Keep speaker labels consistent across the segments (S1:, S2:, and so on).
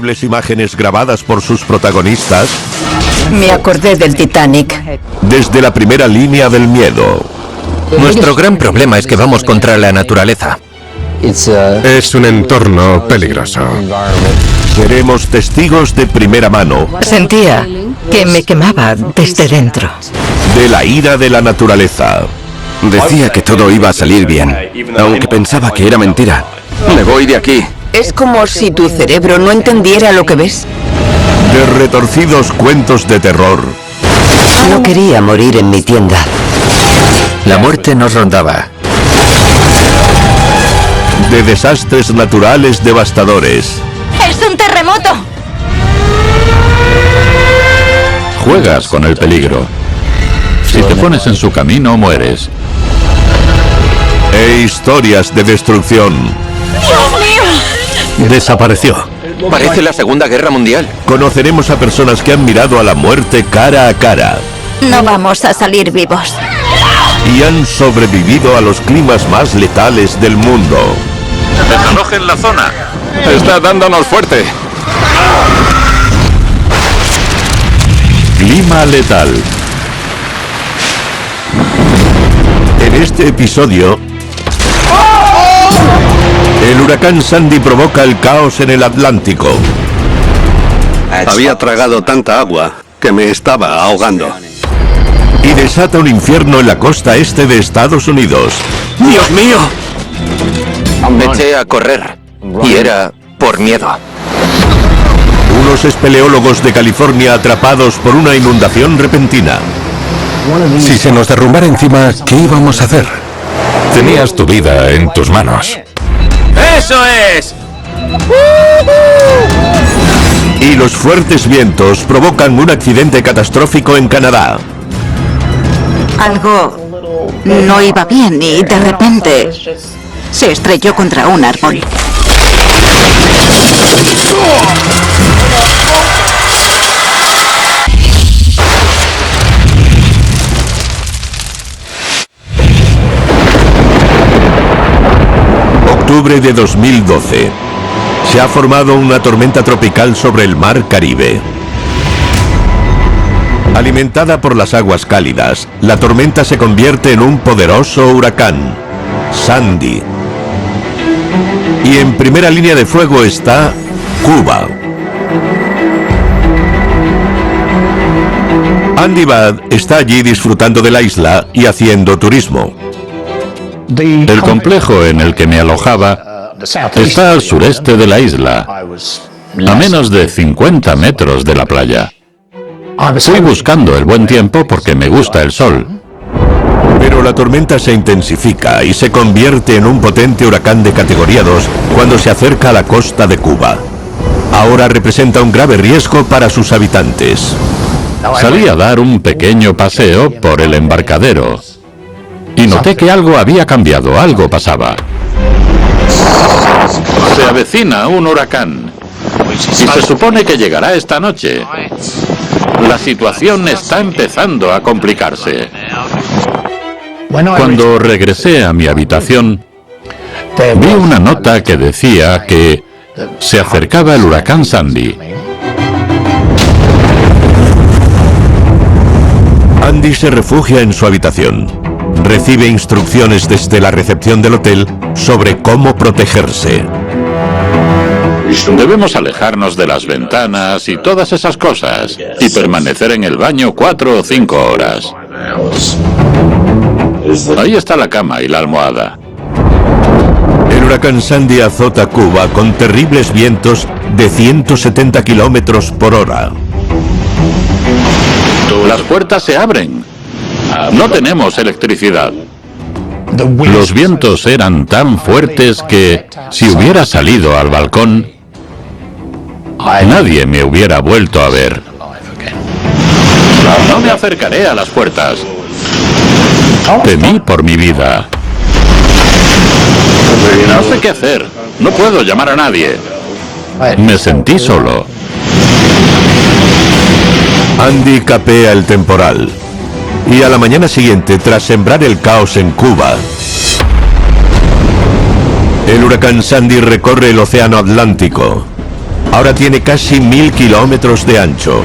S1: Las imágenes grabadas por sus protagonistas
S2: Me acordé del Titanic.
S1: desde la primera línea del miedo.
S3: Nuestro gran problema es que vamos contra la naturaleza.
S4: Es un entorno peligroso.
S1: Seremos testigos de primera mano
S2: Sentía que me quemaba desde dentro.
S1: de la ira de la naturaleza,
S3: Decía que todo iba a salir bien, aunque pensaba que era mentira. Me voy de aquí.
S2: Es como si tu cerebro no entendiera lo que ves.
S1: de retorcidos cuentos de terror,
S2: No quería morir en mi tienda.
S3: La muerte nos rondaba.
S1: de desastres naturales devastadores.
S5: ¡Es un terremoto!
S6: Juegas con el peligro. Si te pones en su camino, mueres.
S1: E historias de destrucción.
S6: Desapareció.
S3: Parece la Segunda Guerra Mundial.
S1: Conoceremos a personas que han mirado a la muerte cara a cara
S5: No vamos a salir vivos.
S1: y han sobrevivido a los climas más letales del mundo.
S6: Desalojen la zona.
S3: Está dándonos fuerte.
S1: Clima letal. En este episodio, el huracán Sandy provoca el caos en el Atlántico.
S4: Había tragado tanta agua que me estaba ahogando.
S1: Y desata un infierno en la costa este de Estados Unidos.
S3: ¡Dios mío! Me eché a correr. Y era por miedo.
S1: Unos espeleólogos de California atrapados por una inundación repentina.
S4: Si se nos derrumbara encima, ¿qué íbamos a hacer?
S6: Tenías tu vida en tus manos.
S3: ¡Eso es!
S1: Y los fuertes vientos provocan un accidente catastrófico en Canadá.
S5: Algo no iba bien y de repente se estrelló contra un árbol.
S1: Octubre de 2012. Se ha formado una tormenta tropical sobre el mar Caribe. Alimentada por las aguas cálidas, la tormenta se convierte en un poderoso huracán, Sandy. Y en primera línea de fuego está Cuba. Andy Bad está allí disfrutando de la isla y haciendo turismo.
S6: El complejo en el que me alojaba está al sureste de la isla, a menos de 50 metros de la playa. Fui buscando el buen tiempo porque me gusta el sol.
S1: Pero la tormenta se intensifica y se convierte en un potente huracán de categoría 2 cuando se acerca a la costa de Cuba. Ahora representa un grave riesgo para sus habitantes.
S6: Salí a dar un pequeño paseo por el embarcadero y noté que algo había cambiado, algo pasaba. Se avecina un huracán y se supone que llegará esta noche. La situación está empezando a complicarse. Cuando regresé a mi habitación, vi una nota que decía que se acercaba el huracán Sandy.
S1: Andy se refugia en su habitación. Recibe instrucciones desde la recepción del hotel sobre cómo protegerse.
S6: Debemos alejarnos de las ventanas y todas esas cosas y permanecer en el baño 4 o 5 horas. Ahí está la cama y la almohada.
S1: El huracán Sandy azota Cuba con terribles vientos de 170 kilómetros por hora.
S6: Las puertas se abren. No tenemos electricidad. Los vientos eran tan fuertes que, si hubiera salido al balcón, nadie me hubiera vuelto a ver. No me acercaré a las puertas. Temí por mi vida. No sé qué hacer. No puedo llamar a nadie. Me sentí solo.
S1: Andy capea el temporal. Y a la mañana siguiente, tras sembrar el caos en Cuba, el huracán Sandy recorre el océano Atlántico. Ahora tiene casi 1000 kilómetros de ancho.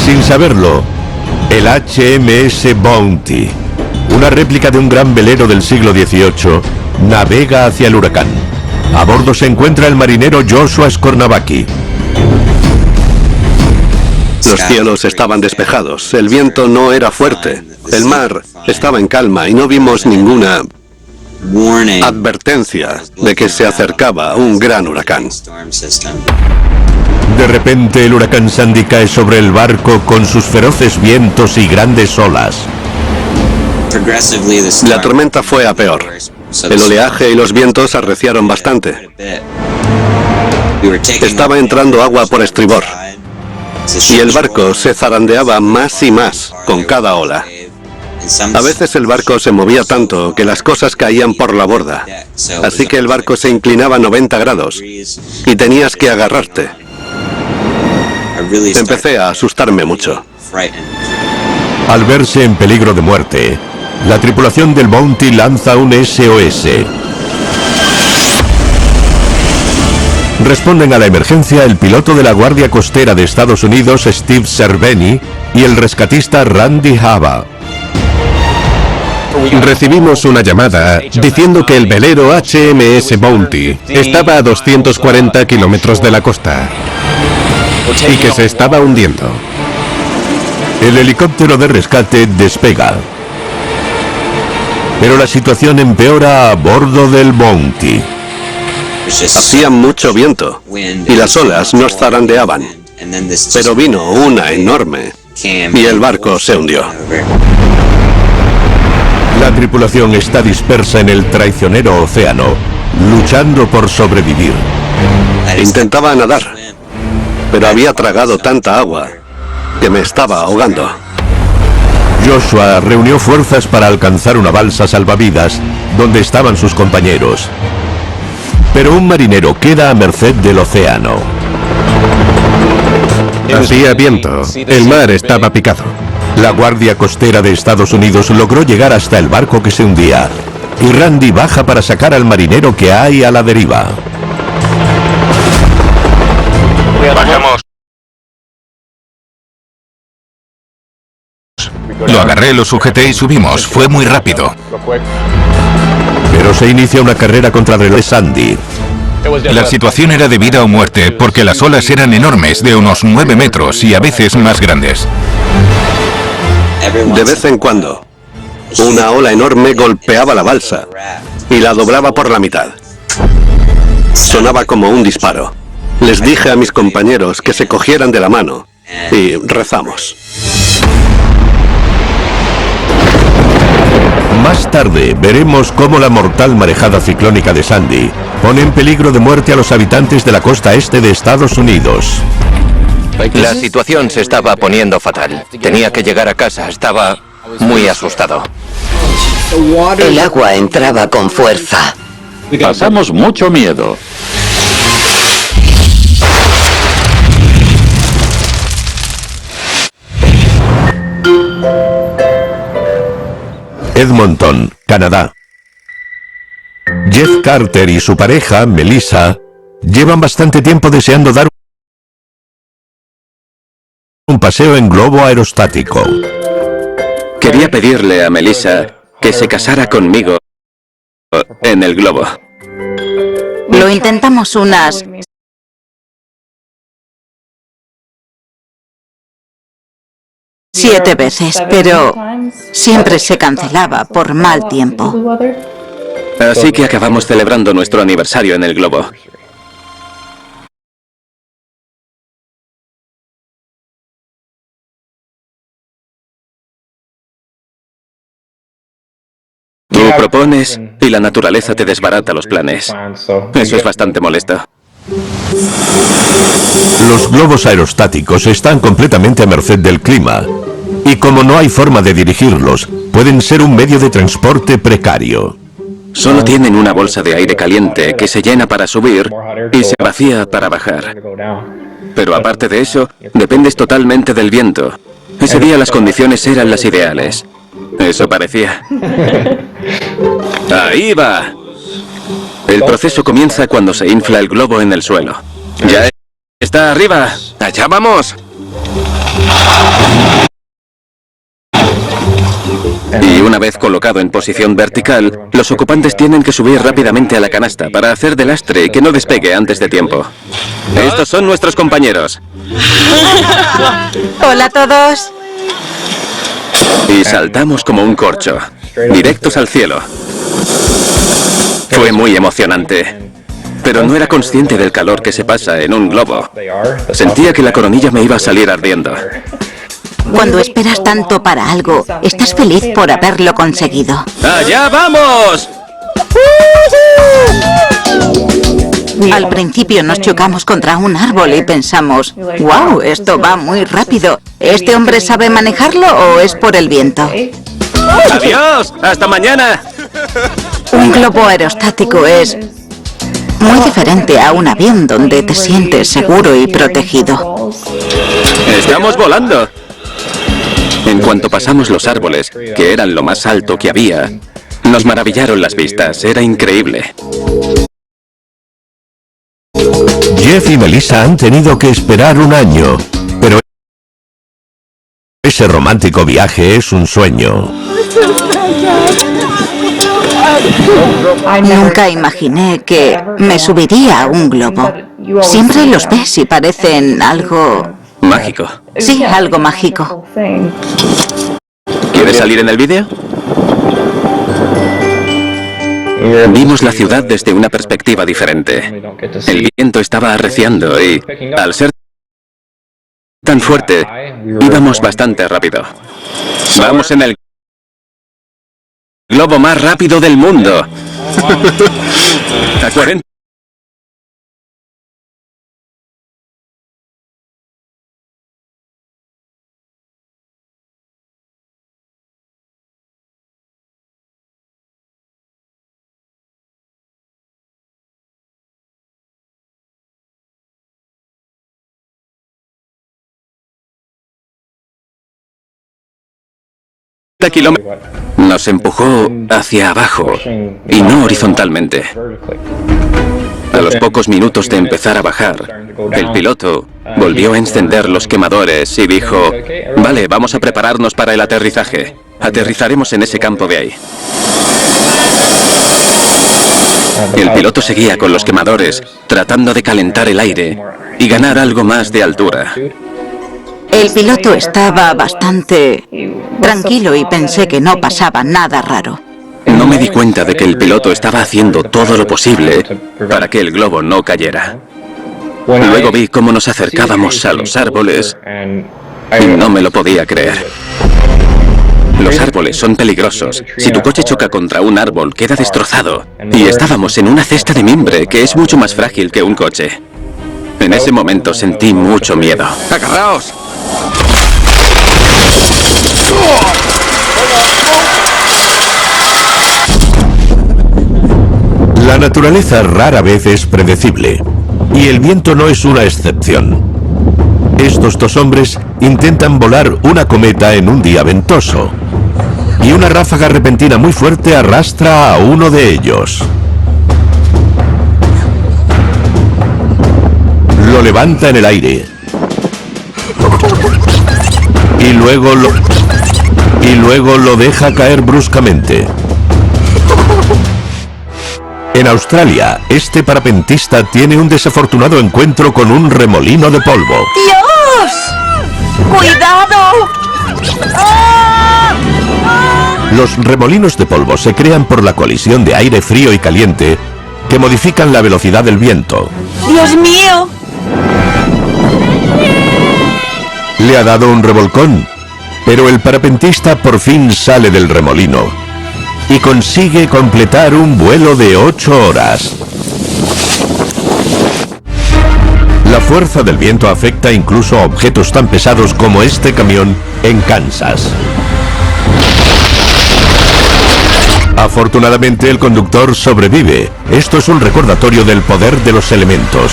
S1: Sin saberlo, el HMS Bounty, una réplica de un gran velero del siglo XVIII, navega hacia el huracán. A bordo se encuentra el marinero Joshua Skornavaki.
S4: Los cielos estaban despejados, el viento no era fuerte, el mar estaba en calma y no vimos ninguna advertencia de que se acercaba un gran huracán.
S1: De repente el huracán Sandy cae sobre el barco con sus feroces vientos y grandes olas.
S4: La tormenta fue a peor. El oleaje y los vientos arreciaron bastante. Estaba entrando agua por estribor y el barco se zarandeaba más y más con cada ola. A veces el barco se movía tanto que las cosas caían por la borda, así que el barco se inclinaba 90 grados y tenías que agarrarte. Empecé a asustarme mucho.
S1: Al verse en peligro de muerte, la tripulación del Bounty lanza un SOS. Responden a la emergencia el piloto de la Guardia Costera de Estados Unidos, Steve Cerveni, y el rescatista Randy Haba.
S7: Recibimos una llamada diciendo que el velero HMS Bounty estaba a 240 kilómetros de la costa y que se estaba hundiendo.
S1: El helicóptero de rescate despega. Pero la situación empeora a bordo del Bounty.
S4: Hacía mucho viento y las olas nos zarandeaban, pero vino una enorme y el barco se hundió.
S1: La tripulación está dispersa en el traicionero océano, luchando por sobrevivir.
S4: Intentaba nadar, pero había tragado tanta agua que me estaba ahogando.
S1: Joshua reunió fuerzas para alcanzar una balsa salvavidas donde estaban sus compañeros. Pero un marinero queda a merced del océano.
S7: Hacía viento, el mar estaba picado.
S1: La Guardia Costera de Estados Unidos logró llegar hasta el barco que se hundía, y Randy baja para sacar al marinero que hay a la deriva.
S8: Bajamos. Lo agarré, lo sujeté y subimos. Fue muy rápido.
S1: Pero se inicia una carrera contra el reloj de Sandy.
S8: La situación era de vida o muerte porque las olas eran enormes, de unos 9 metros y a veces más grandes.
S4: De vez en cuando, una ola enorme golpeaba la balsa y la doblaba por la mitad. Sonaba como un disparo. Les dije a mis compañeros que se cogieran de la mano y rezamos.
S1: Más tarde veremos cómo la mortal marejada ciclónica de Sandy pone en peligro de muerte a los habitantes de la costa este de Estados Unidos.
S3: La situación se estaba poniendo fatal. Tenía que llegar a casa, estaba muy asustado.
S2: El agua entraba con fuerza.
S6: Pasamos mucho miedo.
S1: Edmonton, Canadá. Jeff Carter y su pareja, Melissa, llevan bastante tiempo deseando dar un paseo en globo aerostático.
S9: Quería pedirle a Melissa que se casara conmigo en el globo.
S5: Lo intentamos unas 7 veces, pero siempre se cancelaba por mal tiempo.
S9: Así que acabamos celebrando nuestro aniversario en el globo. Tú propones y la naturaleza te desbarata los planes. Eso es bastante molesto.
S1: Los globos aerostáticos están completamente a merced del clima, y como no hay forma de dirigirlos, pueden ser un medio de transporte precario.
S9: Solo tienen una bolsa de aire caliente que se llena para subir y se vacía para bajar. Pero aparte de eso, dependes totalmente del viento. Ese día las condiciones eran las ideales. Eso parecía. ¡Ahí va! El proceso comienza cuando se infla el globo en el suelo. ¡Ya está arriba!
S3: ¡Allá vamos!
S9: Y una vez colocado en posición vertical, los ocupantes tienen que subir rápidamente a la canasta para hacer de lastre y que no despegue antes de tiempo. Estos son nuestros compañeros.
S5: Hola a todos.
S9: Y saltamos como un corcho, directos al cielo. Fue muy emocionante, pero no era consciente del calor que se pasa en un globo. Sentía que la coronilla me iba a salir ardiendo.
S5: Cuando esperas tanto para algo, estás feliz por haberlo conseguido.
S9: ¡Allá vamos!
S5: Al principio nos chocamos contra un árbol y pensamos, wow, esto va muy rápido. ¿Este hombre sabe manejarlo o es por el viento?
S9: ¡Adiós! ¡Hasta mañana!
S5: Un globo aerostático es muy diferente a un avión donde te sientes seguro y protegido.
S9: ¡Estamos volando! En cuanto pasamos los árboles, que eran lo más alto que había, nos maravillaron las vistas. Era increíble.
S1: Jeff y Melissa han tenido que esperar un año, pero ese romántico viaje es un sueño.
S5: Nunca imaginé que me subiría a un globo. Siempre los ves y parecen algo...
S9: Mágico.
S5: Sí, algo mágico.
S9: ¿Quieres salir en el vídeo? Vimos la ciudad desde una perspectiva diferente. El viento estaba arreciando y, al ser tan fuerte, íbamos bastante rápido. Vamos en el globo más rápido del mundo. A 40. kilómetros. Nos empujó hacia abajo y no horizontalmente. A los pocos minutos de empezar a bajar, el piloto volvió a encender los quemadores y dijo, vale, vamos a prepararnos para el aterrizaje. Aterrizaremos en ese campo de ahí. El piloto seguía con los quemadores, tratando de calentar el aire y ganar algo más de altura.
S5: El piloto estaba bastante tranquilo y pensé que no pasaba nada raro.
S9: No me di cuenta de que el piloto estaba haciendo todo lo posible para que el globo no cayera. Luego vi cómo nos acercábamos a los árboles y no me lo podía creer. Los árboles son peligrosos. Si tu coche choca contra un árbol, queda destrozado. Y estábamos en una cesta de mimbre que es mucho más frágil que un coche. En ese momento sentí mucho miedo.
S3: ¡Agarraos!
S1: La naturaleza rara vez es predecible, y el viento no es una excepción. Estos dos hombres intentan volar una cometa en un día ventoso, y una ráfaga repentina muy fuerte arrastra a uno de ellos. Lo levanta en el aire, y luego lo deja caer bruscamente. En Australia, este parapentista tiene un desafortunado encuentro con un remolino de polvo.
S5: ¡Dios! ¡Cuidado!
S1: Los remolinos de polvo se crean por la colisión de aire frío y caliente que modifican la velocidad del viento.
S5: ¡Dios mío!
S1: Le ha dado un revolcón, pero el parapentista por fin sale del remolino y consigue completar un vuelo de 8 horas. La fuerza del viento afecta incluso a objetos tan pesados como este camión en Kansas. Afortunadamente el conductor sobrevive. Esto es un recordatorio del poder de los elementos.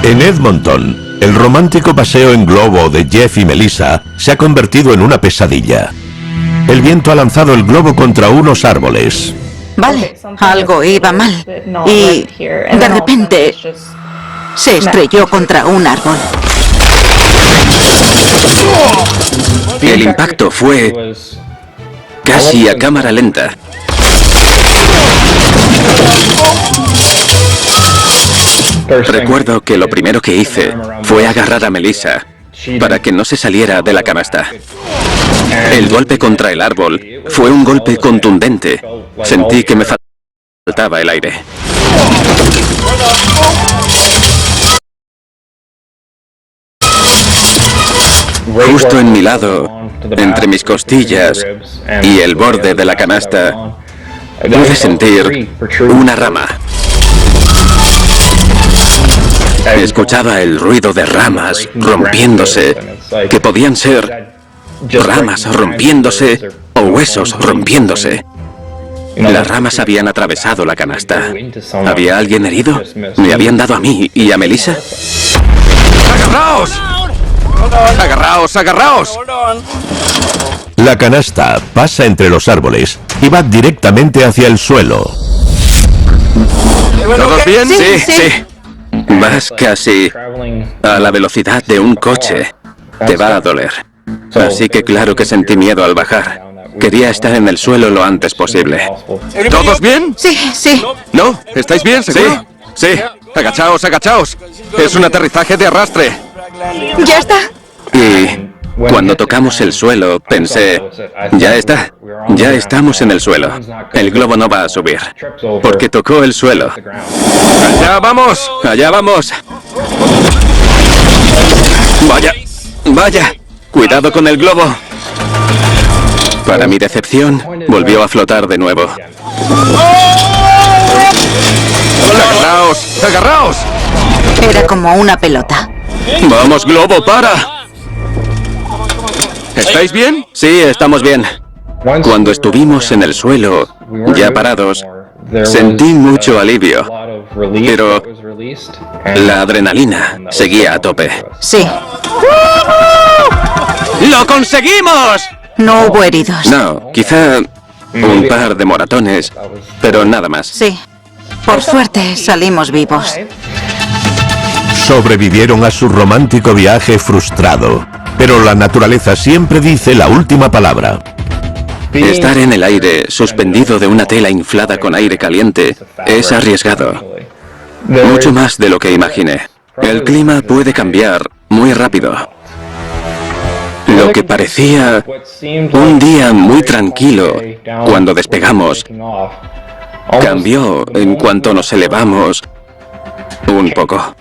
S1: En Edmonton, El romántico paseo en globo de Jeff y Melissa se ha convertido en una pesadilla. El viento ha lanzado el globo contra unos árboles.
S5: Vale, algo iba mal. Y de repente se estrelló contra un árbol.
S9: El impacto fue casi a cámara lenta. Recuerdo que lo primero que hice fue agarrar a Melissa para que no se saliera de la canasta. El golpe contra el árbol fue un golpe contundente. Sentí que me faltaba el aire. Justo en mi lado, entre mis costillas y el borde de la canasta, pude sentir una rama. Escuchaba el ruido de ramas rompiéndose, que podían ser ramas rompiéndose o huesos rompiéndose. Las ramas habían atravesado la canasta. ¿Había alguien herido? ¿Me habían dado a mí y a Melissa?
S3: ¡Agarraos! ¡Agarraos, agarraos!
S1: La canasta pasa entre los árboles y va directamente hacia el suelo.
S3: ¿Todos bien?
S9: Sí. Vas casi a la velocidad de un coche. Te va a doler. Así que claro que sentí miedo al bajar. Quería estar en el suelo lo antes posible.
S3: ¿Todos bien?
S5: Sí.
S3: ¿No? ¿Estáis bien, seguro?
S9: Sí.
S3: Agachaos, agachaos. Es un aterrizaje de arrastre.
S5: Ya está.
S9: Y cuando tocamos el suelo, pensé, ya está, ya estamos en el suelo. El globo no va a subir, porque tocó el suelo.
S3: ¡Allá vamos!
S9: ¡Allá vamos! ¡Vaya! ¡Cuidado con el globo! Para mi decepción, volvió a flotar de nuevo.
S3: ¡Agarraos! ¡Agarraos!
S5: Era como una pelota.
S9: ¡Vamos, globo, para!
S3: ¿Estáis bien?
S9: Sí, estamos bien. Cuando estuvimos en el suelo, ya parados, sentí mucho alivio, pero la adrenalina seguía a tope.
S5: Sí.
S9: ¡Lo conseguimos!
S5: No hubo heridos.
S9: No, quizá un par de moratones, pero nada más.
S5: Sí. Por suerte salimos vivos.
S1: Sobrevivieron a su romántico viaje frustrado. Pero la naturaleza siempre dice la última palabra.
S9: Estar en el aire, suspendido de una tela inflada con aire caliente, es arriesgado. Mucho más de lo que imaginé. El clima puede cambiar muy rápido. Lo que parecía un día muy tranquilo cuando despegamos, cambió en cuanto nos elevamos un poco.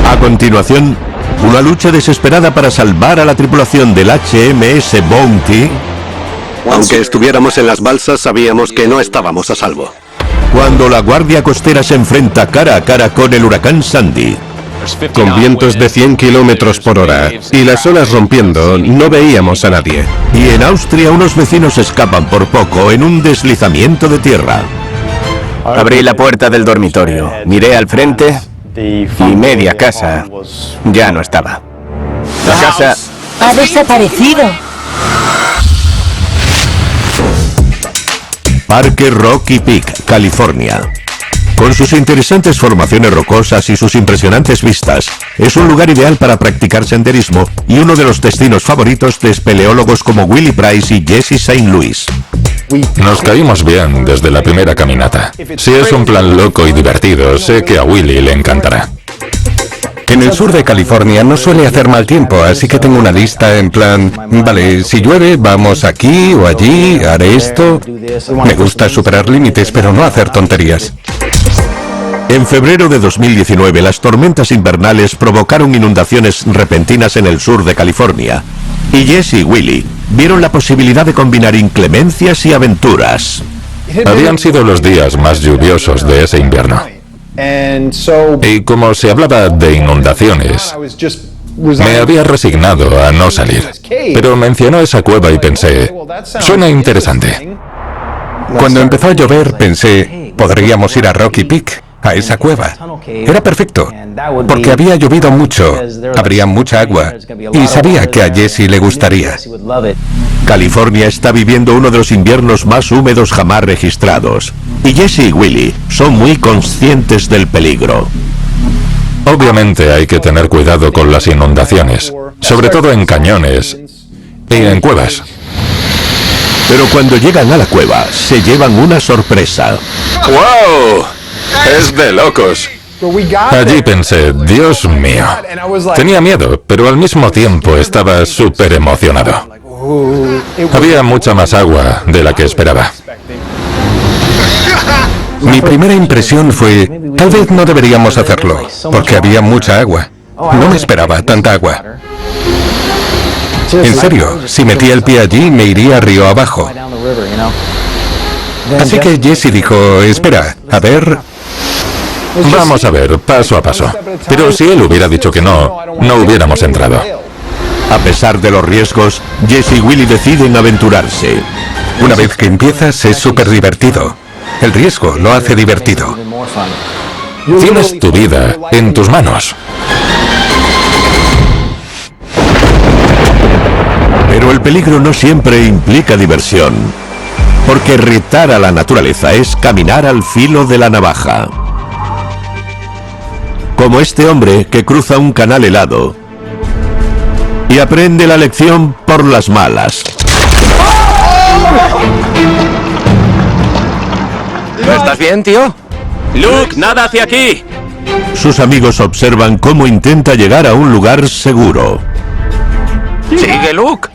S1: A continuación, una lucha desesperada para salvar a la tripulación del HMS Bounty.
S4: Aunque estuviéramos en las balsas, sabíamos que no estábamos a salvo.
S1: Cuando la Guardia Costera se enfrenta cara a cara con el huracán Sandy.
S7: Con vientos de 100 kilómetros por hora y las olas rompiendo, no veíamos a nadie.
S1: Y en Austria unos vecinos escapan por poco en un deslizamiento de tierra.
S10: Abrí la puerta del dormitorio, miré al frente y media casa ya no estaba. La casa
S2: Ha desaparecido.
S1: Parque Rocky Peak, California. Con sus interesantes formaciones rocosas y sus impresionantes vistas, es un lugar ideal para practicar senderismo y uno de los destinos favoritos de espeleólogos como Willie Price y Jesse St. Louis.
S6: Nos caímos bien desde la primera caminata. Si es un plan loco y divertido, sé que a Willie le encantará.
S7: En el sur de California no suele hacer mal tiempo, así que tengo una lista en plan, vale, si llueve, vamos aquí o allí, haré esto. Me gusta superar límites, pero no hacer tonterías.
S1: En febrero de 2019, las tormentas invernales provocaron inundaciones repentinas en el sur de California. Y Jesse y Willie vieron la posibilidad de combinar inclemencias y aventuras.
S6: Habían sido los días más lluviosos de ese invierno. Y como se hablaba de inundaciones, me había resignado a no salir. Pero mencionó esa cueva y pensé, suena interesante.
S7: Cuando empezó a llover pensé, podríamos ir a Rocky Peak, a esa cueva. Era perfecto, porque había llovido mucho, habría mucha agua, y sabía que a Jesse le gustaría.
S1: California está viviendo uno de los inviernos más húmedos jamás registrados, y Jesse y Willie son muy conscientes del peligro.
S6: Obviamente hay que tener cuidado con las inundaciones, sobre todo en cañones y en cuevas.
S1: Pero cuando llegan a la cueva, se llevan una sorpresa.
S6: ¡Wow! Es de locos. Allí pensé, Dios mío. Tenía miedo, pero al mismo tiempo estaba súper emocionado. Había mucha más agua de la que esperaba.
S7: Mi primera impresión fue, tal vez no deberíamos hacerlo, porque había mucha agua. No me esperaba tanta agua. En serio, si metía el pie allí, me iría río abajo. Así que Jesse dijo, espera, a ver...
S6: Vamos a ver, paso a paso. Pero si él hubiera dicho que no, no hubiéramos entrado.
S1: A pesar de los riesgos, Jesse y Willie deciden aventurarse.
S7: Una vez que empiezas, es súper divertido. El riesgo lo hace divertido.
S6: Tienes tu vida en tus manos.
S1: Pero el peligro no siempre implica diversión, porque retar a la naturaleza es caminar al filo de la navaja. Como este hombre que cruza un canal helado y aprende la lección por las malas.
S3: ¿Estás bien, tío?
S10: Luke, nada hacia aquí.
S1: Sus amigos observan cómo intenta llegar a un lugar seguro.
S3: ¡Sigue, Luke!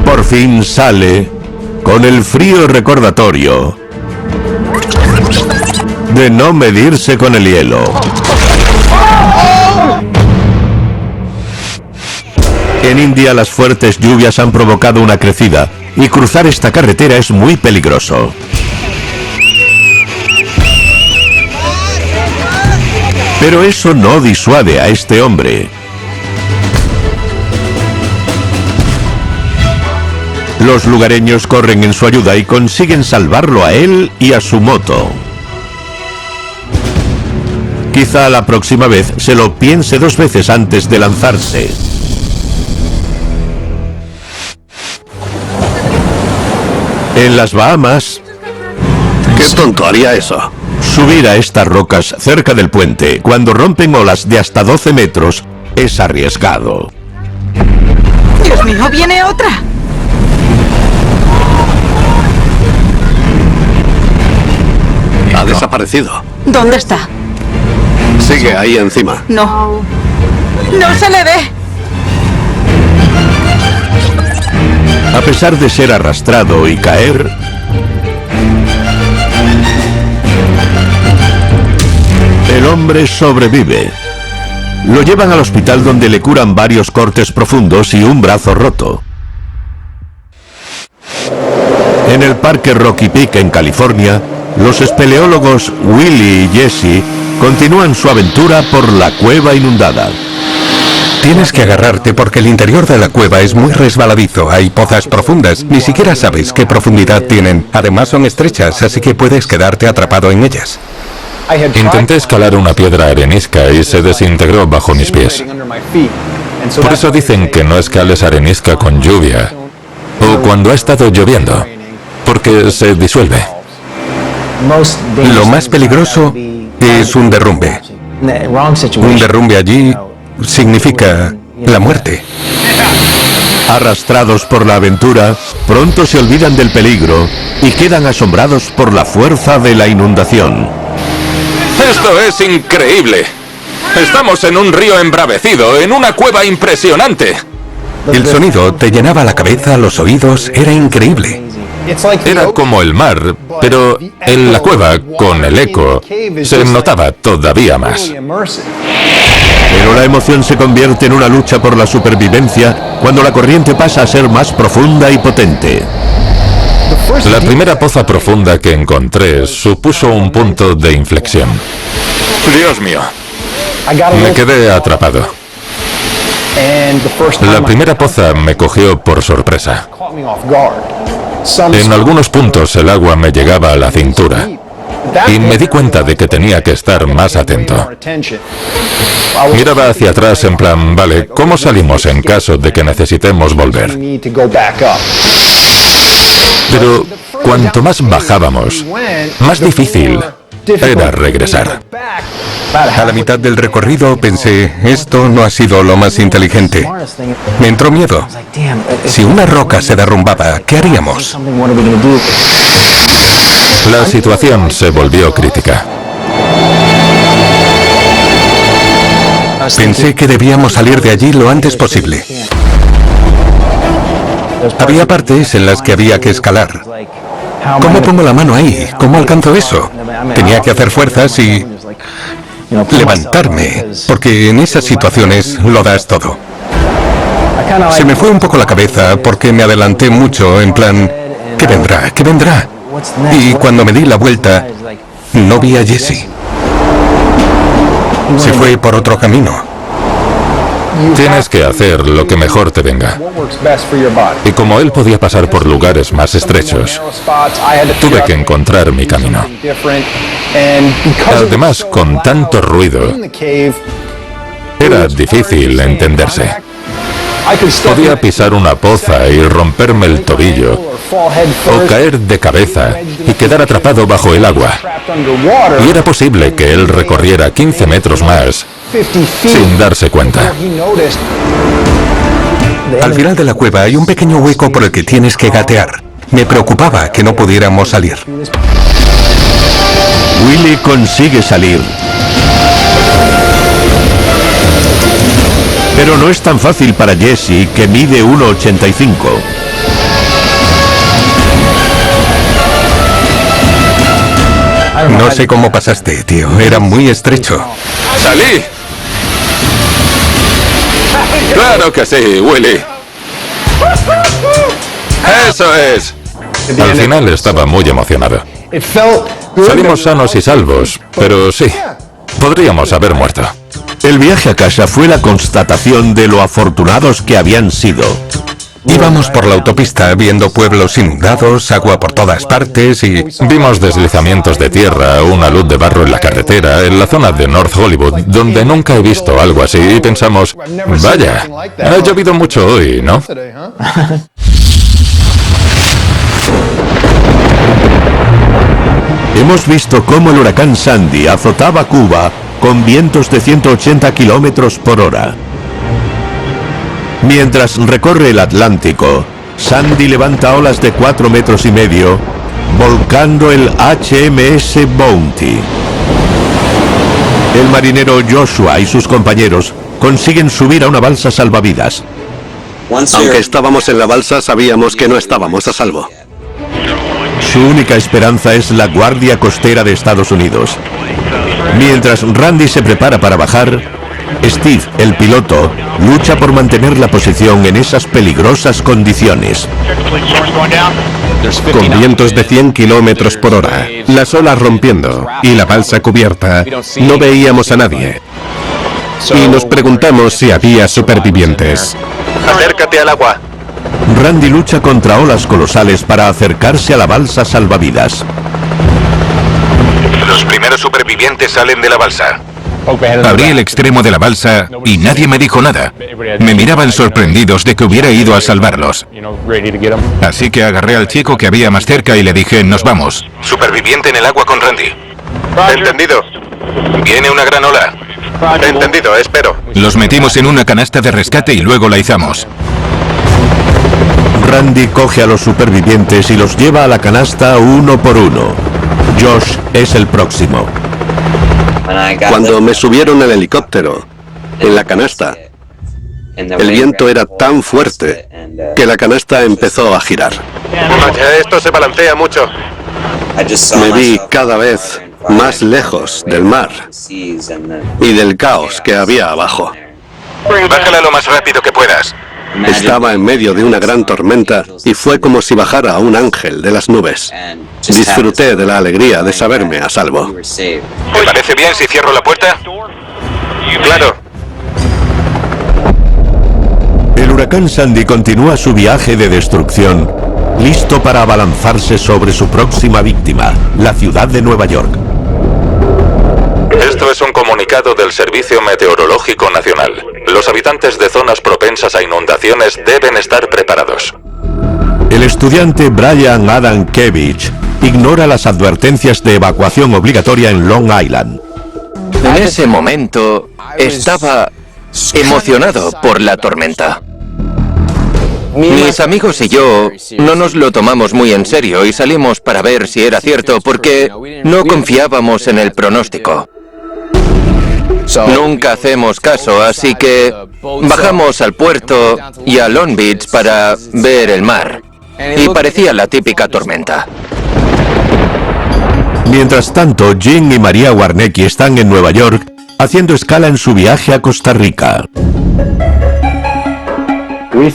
S1: Por fin sale con el frío recordatorio de no medirse con el hielo. En India las fuertes lluvias han provocado una crecida y cruzar esta carretera es muy peligroso. Pero eso no disuade a este hombre. Los lugareños corren en su ayuda y consiguen salvarlo a él y a su moto. Quizá la próxima vez se lo piense dos veces antes de lanzarse. En las Bahamas...
S4: ¿Qué tonto haría eso?
S1: Subir a estas rocas cerca del puente cuando rompen olas de hasta 12 metros es arriesgado.
S5: ¡Dios mío, viene otra!
S4: Ha desaparecido.
S5: ¿Dónde está?
S4: Sigue ahí encima.
S5: No. ¡No se le ve!
S1: A pesar de ser arrastrado y caer, el hombre sobrevive. Lo llevan al hospital donde le curan varios cortes profundos y un brazo roto. En el parque Rocky Peak en California, los espeleólogos Willie y Jesse continúan su aventura por la cueva inundada.
S7: Tienes que agarrarte porque el interior de la cueva es muy resbaladizo, hay pozas profundas, ni siquiera sabes qué profundidad tienen. Además son estrechas, así que puedes quedarte atrapado en ellas.
S6: Intenté escalar una piedra arenisca y se desintegró bajo mis pies. Por eso dicen que no escales arenisca con lluvia o cuando ha estado lloviendo, porque se disuelve.
S7: Lo más peligroso es un derrumbe. Un derrumbe allí significa la muerte.
S1: Arrastrados por la aventura, pronto se olvidan del peligro y quedan asombrados por la fuerza de la inundación.
S6: ¡Esto es increíble! Estamos en un río embravecido, en una cueva impresionante.
S7: El sonido te llenaba la cabeza, los oídos, era increíble.
S6: Era como el mar, pero en la cueva, con el eco, se notaba todavía más.
S1: Pero la emoción se convierte en una lucha por la supervivencia cuando la corriente pasa a ser más profunda y potente.
S6: La primera poza profunda que encontré supuso un punto de inflexión. Dios mío, me quedé atrapado. La primera poza me cogió por sorpresa. En algunos puntos el agua me llegaba a la cintura y me di cuenta de que tenía que estar más atento. Miraba hacia atrás en plan, vale, ¿cómo salimos en caso de que necesitemos volver? Pero cuanto más bajábamos, más difícil era regresar.
S7: A la mitad del recorrido pensé, esto no ha sido lo más inteligente. Me entró miedo. Si una roca se derrumbaba, ¿qué haríamos?
S6: La situación se volvió crítica.
S7: Pensé que debíamos salir de allí lo antes posible. Había partes en las que había que escalar. ¿Cómo pongo la mano ahí? ¿Cómo alcanzo eso? Tenía que hacer fuerzas y levantarme, porque en esas situaciones lo das todo. Se me fue un poco la cabeza porque me adelanté mucho, en plan, ¿qué vendrá? ¿Qué vendrá? Y cuando me di la vuelta, no vi a Jesse. Se fue por otro camino.
S6: Tienes que hacer lo que mejor te venga. Y como él podía pasar por lugares más estrechos, tuve que encontrar mi camino. Además, con tanto ruido, era difícil entenderse. Podía pisar una poza y romperme el tobillo, o caer de cabeza y quedar atrapado bajo el agua. Y era posible que él recorriera 15 metros más sin darse cuenta.
S7: Al final de la cueva hay un pequeño hueco por el que tienes que gatear. Me preocupaba que no pudiéramos salir.
S1: Willy consigue salir. Pero no es tan fácil para Jesse, que mide 1,85.
S7: No sé cómo pasaste, tío. Era muy estrecho.
S8: ¡Salí! ¡Claro que sí, Willy! ¡Eso es!
S6: Al final estaba muy emocionado. Salimos sanos y salvos, pero sí, podríamos haber muerto.
S1: El viaje a casa fue la constatación de lo afortunados que habían sido.
S7: Íbamos por la autopista viendo pueblos inundados, agua por todas partes y...
S6: Vimos deslizamientos de tierra, una luz de barro en la carretera, en la zona de North Hollywood, donde nunca he visto algo así, y pensamos, vaya, ha llovido mucho hoy, ¿no?
S1: Hemos visto cómo el huracán Sandy azotaba Cuba con vientos de 180 kilómetros por hora. Mientras recorre el Atlántico, Sandy levanta olas de 4,5 metros, volcando el HMS Bounty. El marinero Joshua y sus compañeros consiguen subir a una balsa salvavidas.
S4: Aunque estábamos en la balsa, sabíamos que no estábamos a salvo.
S1: Su única esperanza es la Guardia Costera de Estados Unidos. Mientras Randy se prepara para bajar, Steve, el piloto, lucha por mantener la posición en esas peligrosas condiciones.
S7: Con vientos de 100 kilómetros por hora, las olas rompiendo y la balsa cubierta, no veíamos a nadie. Y nos preguntamos si había supervivientes.
S10: Acércate al agua.
S1: Randy lucha contra olas colosales para acercarse a la balsa salvavidas.
S8: Los primeros supervivientes salen de la balsa. Abrí el extremo de la balsa y nadie me dijo nada. Me miraban sorprendidos de que hubiera ido a salvarlos. Así que agarré al chico que había más cerca y le dije, nos vamos. Superviviente en el agua con Randy.
S10: Entendido.
S8: Viene una gran ola.
S10: Entendido, espero.
S8: Los metimos en una canasta de rescate y luego la izamos.
S1: Randy coge a los supervivientes y los lleva a la canasta uno por uno. Josh es el próximo.
S4: Cuando me subieron al helicóptero, en la canasta, el viento era tan fuerte que la canasta empezó a girar.
S10: Esto se balancea mucho.
S4: Me vi cada vez más lejos del mar y del caos que había abajo.
S8: Bájala lo más rápido que puedas.
S4: Estaba en medio de una gran tormenta y fue como si bajara un ángel de las nubes. Disfruté de la alegría de saberme a salvo.
S8: ¿Te parece bien si cierro la puerta?
S10: Claro.
S1: huracán Sandy continúa su viaje de destrucción, listo para abalanzarse sobre su próxima víctima, la ciudad de Nueva York.
S11: Esto es un comunicado del Servicio Meteorológico Nacional. Los habitantes de zonas propensas a inundaciones deben estar preparados.
S1: El estudiante Brian Adam Kevich ignora las advertencias de evacuación obligatoria en Long Island.
S3: En ese momento estaba emocionado por la tormenta. Mis amigos y yo no nos lo tomamos muy en serio y salimos para ver si era cierto porque no confiábamos en el pronóstico. Nunca hacemos caso, así que bajamos al puerto y a Long Beach para ver el mar. Y parecía la típica tormenta.
S1: Mientras tanto, Jim y María Warnecki están en Nueva York haciendo escala en su viaje a Costa Rica.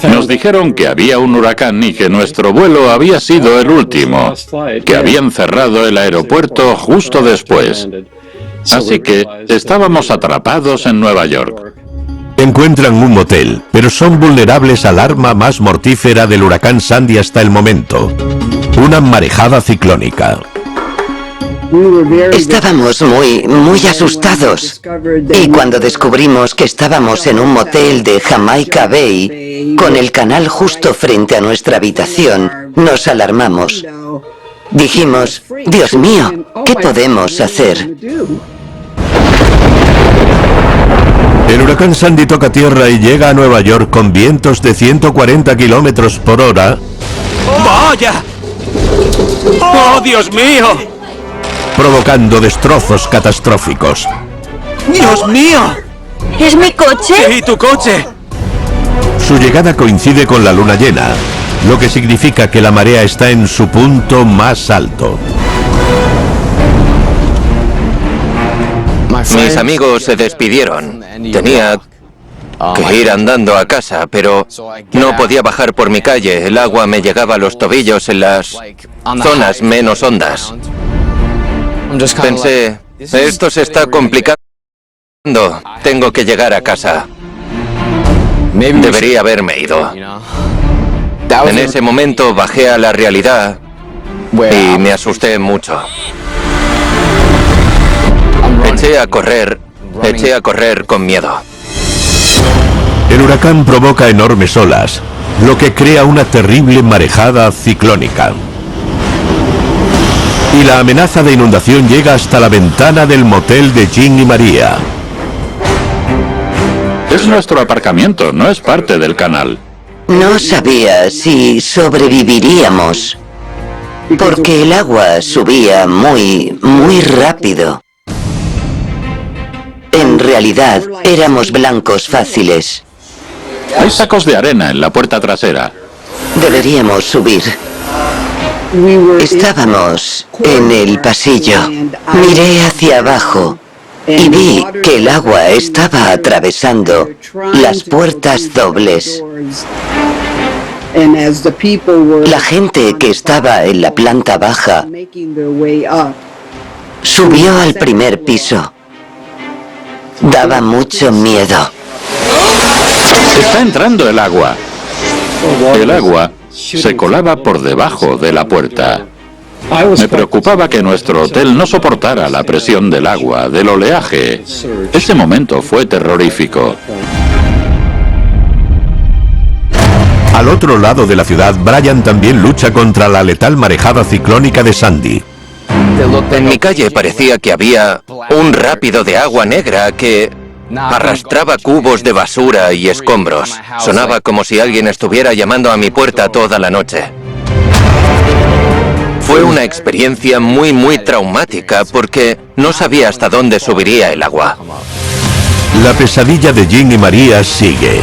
S6: Nos dijeron que había un huracán y que nuestro vuelo había sido el último, que habían cerrado el aeropuerto justo después. Así que estábamos atrapados en Nueva York.
S1: Encuentran un motel, pero son vulnerables al arma más mortífera del huracán Sandy hasta el momento, una marejada ciclónica.
S2: Estábamos muy asustados. Y cuando descubrimos que estábamos en un motel de Jamaica Bay, con el canal justo frente a nuestra habitación, nos alarmamos. Dijimos, Dios mío, ¿qué podemos hacer?
S1: El huracán Sandy toca tierra y llega a Nueva York con vientos de 140 kilómetros por hora.
S10: ¡Vaya! ¡Oh, Dios mío!
S1: Provocando destrozos catastróficos.
S10: ¡Dios mío!
S12: ¿Es mi coche?
S10: ¡Sí, tu coche!
S1: Su llegada coincide con la luna llena, lo que significa que la marea está en su punto más alto.
S3: Mis amigos se despidieron. Tenía que ir andando a casa, pero no podía bajar por mi calle. El agua me llegaba a los tobillos en las zonas menos hondas. Pensé, esto se está complicando. Tengo que llegar a casa. Debería haberme ido. En ese momento bajé a la realidad y me asusté mucho. Eché a correr con miedo.
S1: El huracán provoca enormes olas, lo que crea una terrible marejada ciclónica. Y la amenaza de inundación llega hasta la ventana del motel de Jim y María.
S6: Es nuestro aparcamiento, no es parte del canal.
S2: No sabía si sobreviviríamos, porque el agua subía muy rápido. En realidad, éramos blancos fáciles.
S6: Hay sacos de arena en la puerta trasera.
S2: Deberíamos subir. Estábamos en el pasillo. Miré hacia abajo y vi que el agua estaba atravesando las puertas dobles. La gente que estaba en la planta baja subió al primer piso. Daba mucho miedo.
S6: Está entrando el agua. El agua se colaba por debajo de la puerta. Me preocupaba que nuestro hotel no soportara la presión del agua, del oleaje. Ese momento fue terrorífico.
S1: Al otro lado de la ciudad, Brian también lucha contra la letal marejada ciclónica de Sandy.
S3: En mi calle parecía que había un rápido de agua negra que arrastraba cubos de basura y escombros. Sonaba como si alguien estuviera llamando a mi puerta toda la noche. Fue una experiencia muy traumática porque no sabía hasta dónde subiría el agua.
S1: La pesadilla de Jim y María sigue.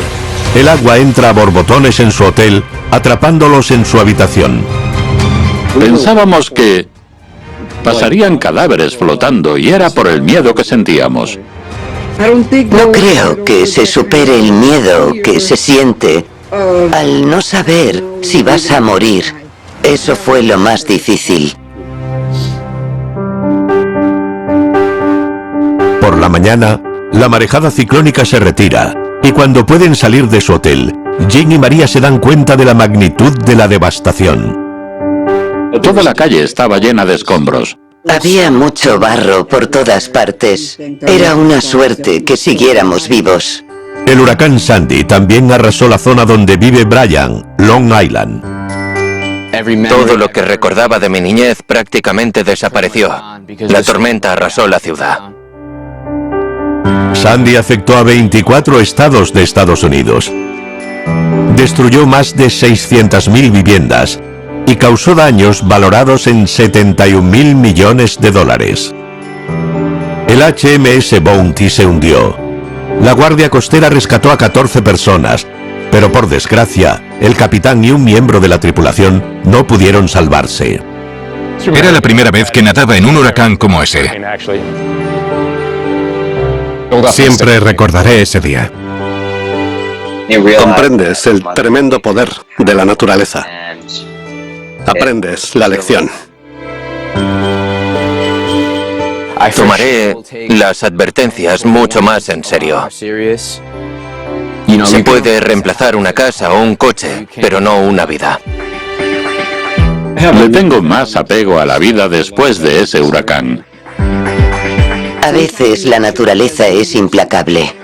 S1: El agua entra a borbotones en su hotel, atrapándolos en su habitación.
S6: Pensábamos que pasarían cadáveres flotando y era por el miedo que sentíamos.
S2: No creo que se supere el miedo que se siente al no saber si vas a morir. Eso fue lo más difícil.
S1: Por la mañana, la marejada ciclónica se retira y cuando pueden salir de su hotel, Jean y María se dan cuenta de la magnitud de la devastación.
S6: Toda la calle estaba llena de escombros.
S2: Había mucho barro por todas partes. Era una suerte que siguiéramos vivos.
S1: El huracán Sandy también arrasó la zona donde vive Brian, Long Island.
S3: Todo lo que recordaba de mi niñez prácticamente desapareció. La tormenta arrasó la ciudad.
S1: Sandy afectó a 24 estados de Estados Unidos. Destruyó más de 600.000 viviendas y causó daños valorados en 71.000 millones de dólares. El HMS Bounty se hundió. La Guardia Costera rescató a 14 personas, pero por desgracia, el capitán y un miembro de la tripulación no pudieron salvarse.
S8: Era la primera vez que nadaba en un huracán como ese.
S7: Siempre recordaré ese día.
S4: Comprendes el tremendo poder de la naturaleza. Aprendes la lección.
S3: Tomaré las advertencias mucho más en serio. Se puede reemplazar una casa o un coche, pero no una vida.
S6: Le tengo más apego a la vida después de ese huracán.
S2: A veces la naturaleza es implacable.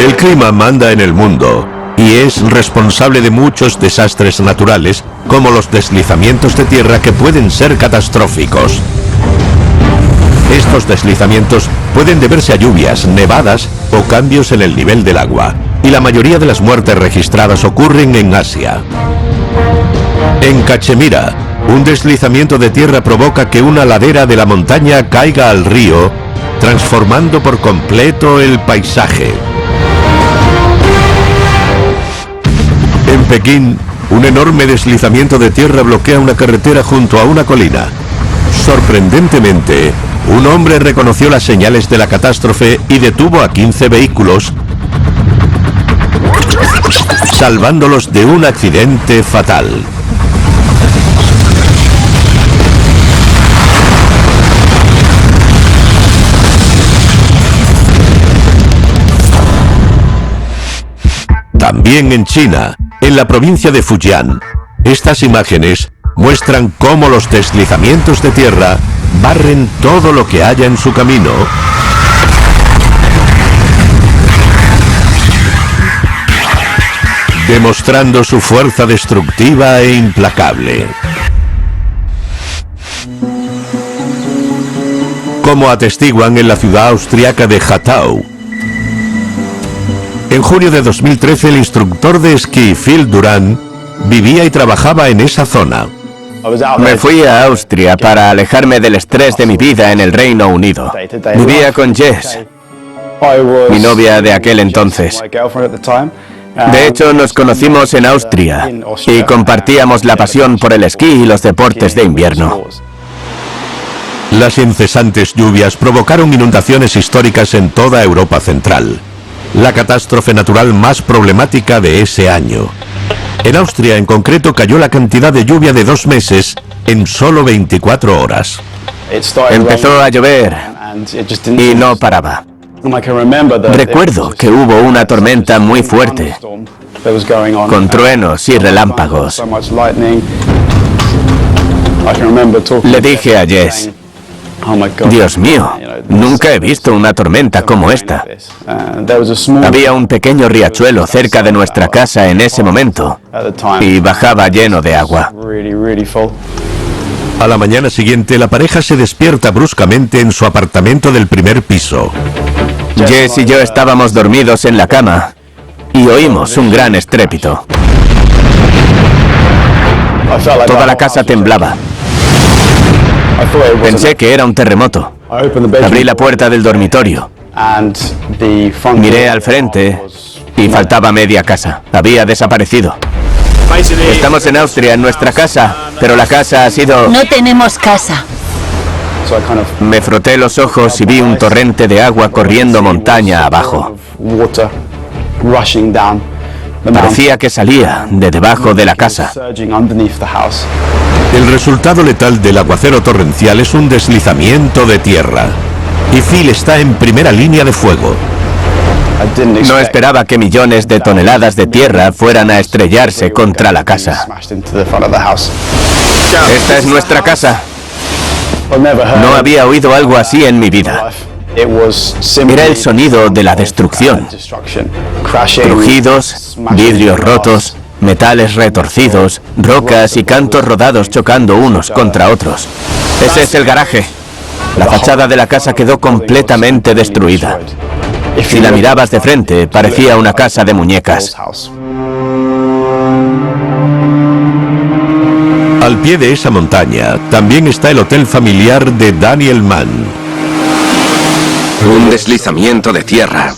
S1: El clima manda en el mundo y es responsable de muchos desastres naturales, como los deslizamientos de tierra que pueden ser catastróficos. Estos deslizamientos pueden deberse a lluvias, nevadas o cambios en el nivel del agua, y la mayoría de las muertes registradas ocurren en Asia. En Cachemira, un deslizamiento de tierra provoca que una ladera de la montaña caiga al río, transformando por completo el paisaje. En Pekín, un enorme deslizamiento de tierra bloquea una carretera junto a una colina. Sorprendentemente, un hombre reconoció las señales de la catástrofe y detuvo a 15 vehículos, salvándolos de un accidente fatal. También en China, en la provincia de Fujian, estas imágenes muestran cómo los deslizamientos de tierra barren todo lo que haya en su camino, demostrando su fuerza destructiva e implacable. Como atestiguan en la ciudad austriaca de Hattau. En junio de 2013, el instructor de esquí Phil Duran vivía y trabajaba en esa zona.
S10: Me fui a Austria para alejarme del estrés de mi vida en el Reino Unido. Vivía con Jess, mi novia de aquel entonces. De hecho, nos conocimos en Austria y compartíamos la pasión por el esquí y los deportes de invierno.
S1: Las incesantes lluvias provocaron inundaciones históricas en toda Europa Central, la catástrofe natural más problemática de ese año. En Austria, en concreto, cayó la cantidad de lluvia de 2 meses en solo 24 horas.
S10: Empezó a llover y no paraba. Recuerdo que hubo una tormenta muy fuerte, con truenos y relámpagos. Le dije a Jess, Dios mío, nunca he visto una tormenta como esta. Había un pequeño riachuelo cerca de nuestra casa en ese momento y bajaba lleno de agua.
S1: A la mañana siguiente, la pareja se despierta bruscamente en su apartamento del primer piso.
S10: Jess y yo estábamos dormidos en la cama y oímos un gran estrépito. Toda la casa temblaba. Pensé que era un terremoto. Abrí la puerta del dormitorio. Miré al frente y faltaba media casa. Había desaparecido. Estamos en Austria, en nuestra casa, pero la casa ha sido...
S12: No tenemos casa.
S10: Me froté los ojos y vi un torrente de agua corriendo montaña abajo. Parecía que salía de debajo de la casa.
S1: El resultado letal del aguacero torrencial es un deslizamiento de tierra. Y Phil está en primera línea de fuego.
S10: No esperaba que millones de toneladas de tierra fueran a estrellarse contra la casa. Esta es nuestra casa. No había oído algo así en mi vida. Era el sonido de la destrucción. Crujidos, vidrios rotos, metales retorcidos, rocas y cantos rodados chocando unos contra otros. Ese es el garaje. La fachada de la casa quedó completamente destruida. Si la mirabas de frente, parecía una casa de muñecas.
S1: Al pie de esa montaña también está el hotel familiar de Daniel Mann.
S9: Un deslizamiento de tierra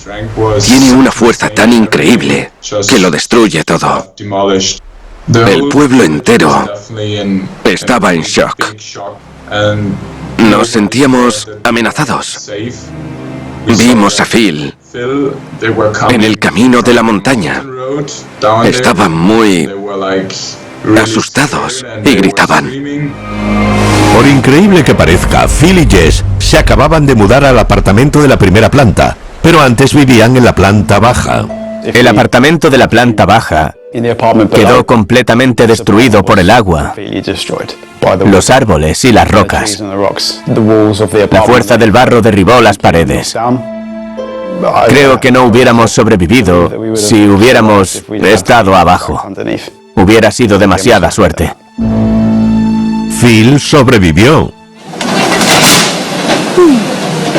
S9: tiene una fuerza tan increíble que lo destruye todo. El pueblo entero estaba en shock. Nos sentíamos amenazados. Vimos a Phil en el camino de la montaña. Estaban muy asustados y gritaban.
S1: Por increíble que parezca, Phil y Jess se acababan de mudar al apartamento de la primera planta, pero antes vivían en la planta baja.
S10: El apartamento de la planta baja quedó completamente destruido por el agua, los árboles y las rocas. La fuerza del barro derribó las paredes. Creo que no hubiéramos sobrevivido si hubiéramos estado abajo. Hubiera sido demasiada suerte.
S1: Phil sobrevivió.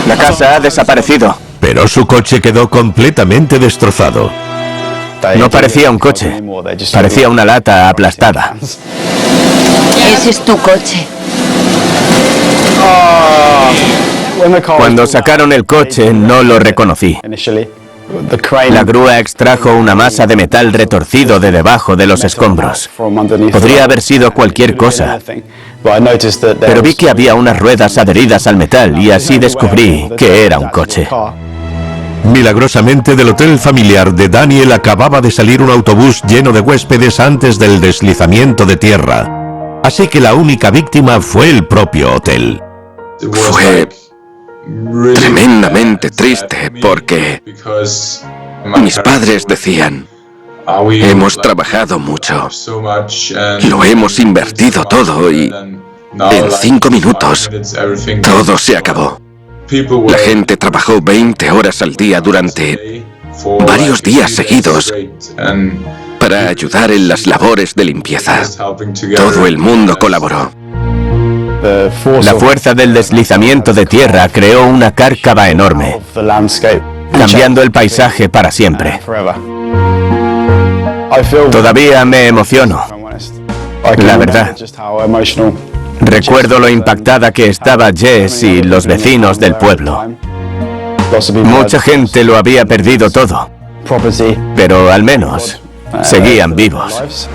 S10: La casa ha desaparecido.
S1: Pero su coche quedó completamente destrozado.
S10: No parecía un coche, parecía una lata aplastada.
S12: Ese es tu coche.
S10: Cuando sacaron el coche no lo reconocí. La grúa extrajo una masa de metal retorcido de debajo de los escombros. Podría haber sido cualquier cosa, pero vi que había unas ruedas adheridas al metal y así descubrí que era un coche.
S1: Milagrosamente del hotel familiar de Daniel acababa de salir un autobús lleno de huéspedes antes del deslizamiento de tierra. Así que la única víctima fue el propio hotel.
S9: Fue tremendamente triste porque mis padres decían, hemos trabajado mucho, lo hemos invertido todo y en 5 minutos todo se acabó. La gente trabajó 20 horas al día durante varios días seguidos para ayudar en las labores de limpieza. Todo el mundo colaboró.
S10: La fuerza del deslizamiento de tierra creó una cárcava enorme, cambiando el paisaje para siempre. Todavía me emociono, la verdad. Recuerdo lo impactada que estaba Jess y los vecinos del pueblo. Mucha gente lo había perdido todo, pero al menos seguían vivos.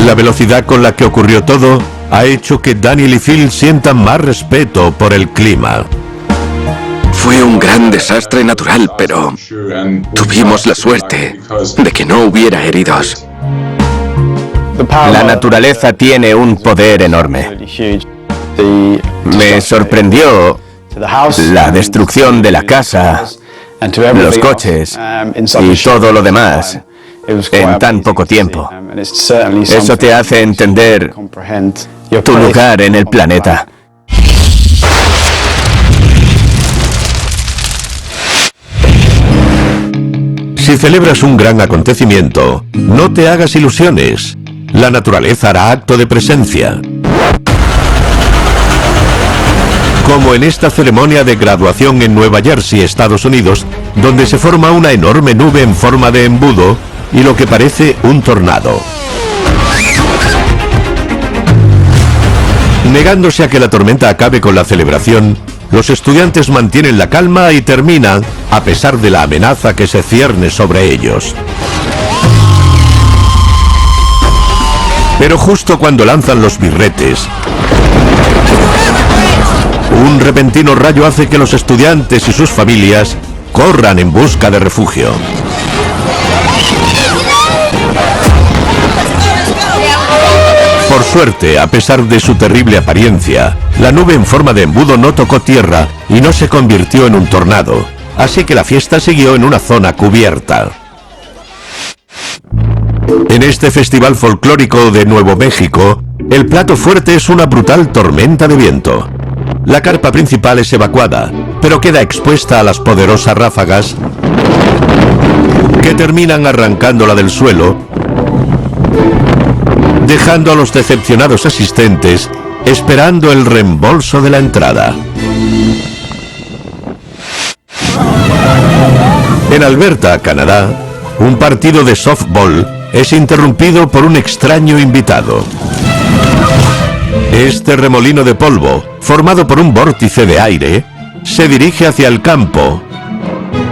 S1: La velocidad con la que ocurrió todo ha hecho que Daniel y Phil sientan más respeto por el clima.
S9: Fue un gran desastre natural, pero tuvimos la suerte de que no hubiera heridos.
S10: La naturaleza tiene un poder enorme. Me sorprendió la destrucción de la casa, los coches y todo lo demás en tan poco tiempo. Eso te hace entender tu lugar en el planeta.
S1: Si celebras un gran acontecimiento, no te hagas ilusiones. La naturaleza hará acto de presencia. Como en esta ceremonia de graduación en Nueva Jersey, Estados Unidos, donde se forma una enorme nube en forma de embudo y lo que parece un tornado. Negándose a que la tormenta acabe con la celebración, los estudiantes mantienen la calma y terminan, a pesar de la amenaza que se cierne sobre ellos. Pero justo cuando lanzan los birretes, un repentino rayo hace que los estudiantes y sus familias corran en busca de refugio. Por Por suerte, a pesar de su terrible apariencia, la nube en forma de embudo no tocó tierra y no se convirtió en un tornado, así que la fiesta siguió en una zona cubierta. En este festival folclórico de Nuevo México, el plato fuerte es una brutal tormenta de viento. La carpa principal es evacuada, pero queda expuesta a las poderosas ráfagas que terminan arrancándola del suelo, dejando a los decepcionados asistentes esperando el reembolso de la entrada. En Alberta, Canadá, un partido de softball es interrumpido por un extraño invitado. Este remolino de polvo, formado por un vórtice de aire, se dirige hacia el campo,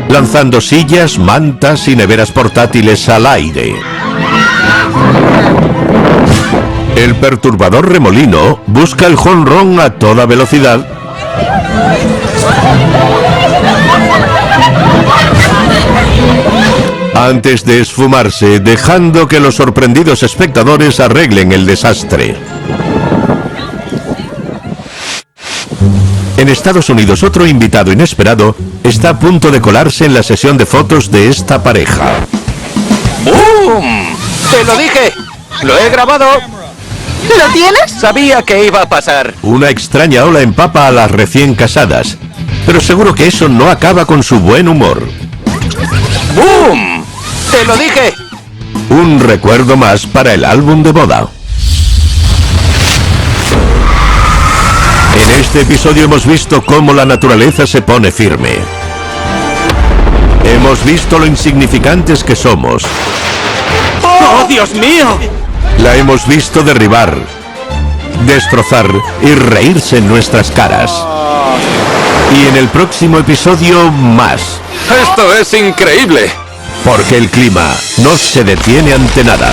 S1: lanzando sillas, mantas y neveras portátiles al aire. El perturbador remolino busca el jonrón a toda velocidad, antes de esfumarse, dejando que los sorprendidos espectadores arreglen el desastre. En Estados Unidos, otro invitado inesperado está a punto de colarse en la sesión de fotos de esta pareja.
S3: ¡Bum! ¡Te lo dije! ¡Lo he grabado!
S5: ¿Lo tienes?
S3: Sabía que iba a pasar.
S1: Una extraña ola empapa a las recién casadas, pero seguro que eso no acaba con su buen humor.
S3: ¡Bum! ¡Te lo dije!
S1: Un recuerdo más para el álbum de boda. En este episodio hemos visto cómo la naturaleza se pone firme. Hemos visto lo insignificantes que somos.
S3: ¡Oh, Dios mío!
S1: La hemos visto derribar, destrozar y reírse en nuestras caras. Y en el próximo episodio, más.
S3: ¡Esto es increíble!
S1: Porque el clima no se detiene ante nada.